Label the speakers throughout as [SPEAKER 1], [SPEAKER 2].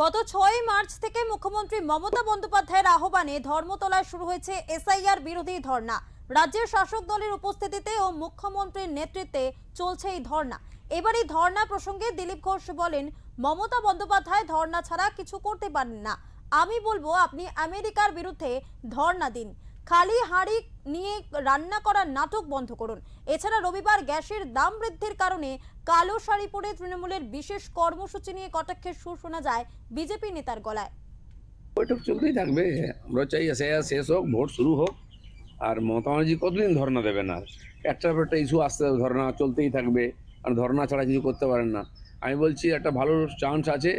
[SPEAKER 1] গত ৬ মার্চ থেকে মুখ্যমন্ত্রী মমতা বন্দ্যোপাধ্যায়ের আহ্বানে ধর্মতলায় শুরু হয়েছে এসআইআর বিরোধী ধর্ণা। রাজ্যের শাসক দলের উপস্থিতিতে ও মুখ্যমন্ত্রীর নেতৃত্বে চলছে এই ধর্ণা। এবার এই ধর্ণা প্রসঙ্গে দিলীপ ঘোষ বলেন, মমতা বন্দ্যোপাধ্যায় ধর্ণা ছাড়া কিছু করতে পারেন না। আমি বলবো আপনি আমেরিকার বিরুদ্ধে ধর্ণা দিন, খালি হাঁড়ি নিয়ে রান্না করার নাটক বন্ধ করুন। এছাড়া রবিবার গ্যাসের দাম বৃদ্ধির কারণে কালো শাড়ি পরে তৃণমূলের বিশেষ কর্মসূচি নিয়ে কটাক্ষের সুর শোনা যায় বিজেপি নেতার গলায়।
[SPEAKER 2] বৈঠক চলতেই থাকবে। আমরা চাই এসআইআর শেষ হোক, ভোট শুরু হোক। আর মমতা ব্যানার্জি কতদিন ধর্ণা দেবে না? একটার পর একটা ইস্যু আসতে ধর্ণা চলতেই থাকবে, আর ধর্ণা ছাড়া কিছু করতে পারেন না। আমি বলছি একটা ভালো চান্স আছে,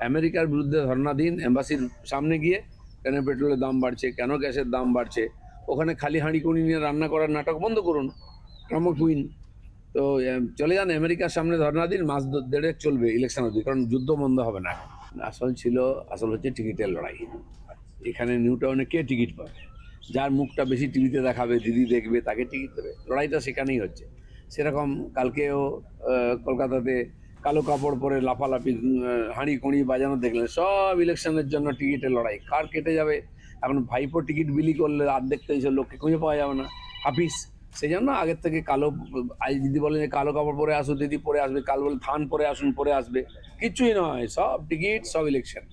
[SPEAKER 2] আমেরিকার বিরুদ্ধে ধর্ণা দিন এম্বাসির সামনে গিয়ে। কেন পেট্রোলের দাম বাড়ছে, কেন গ্যাসের দাম বাড়ছে, ওখানে খালি হাঁড়ি কুড়ি নিয়ে রান্না করার নাটক বন্ধ করুন, ক্রম কুইন। তো চলে যান আমেরিকার সামনে ধর্ণা দিন, মাস দেড়েক চলবে ইলেকশন অবধি, কারণ যুদ্ধ বন্ধ হবে না। আসল হচ্ছে টিকিটের লড়াই। এখানে নিউ টাউনে কে টিকিট পাবে? যার মুখটা বেশি টিভিতে দেখাবে, দিদি দেখবে, তাকে টিকিট দেবে। লড়াইটা সেখানেই হচ্ছে। সেরকম কালকেও কলকাতাতে কালো কাপড় পরে লাফালাফি, হাঁড়ি কুঁড়ি বাজানো দেখলেন। সব ইলেকশনের জন্য টিকিটের লড়াই, কার কেটে যাবে। এখন ভাইপো টিকিট বিলি করলে অর্ধেক তো এইসব লোককে খুঁজে পাওয়া যাবে না, হাফিস। সেই জন্য আগের থেকে কালো, আজ দিদি বলেন যে কালো কাপড় পরে আসো, দিদি পরে আসবে। কাল বলে থান পরে আসুন, পরে আসবে। কিচ্ছুই নয়, সব টিকিট, সব ইলেকশন।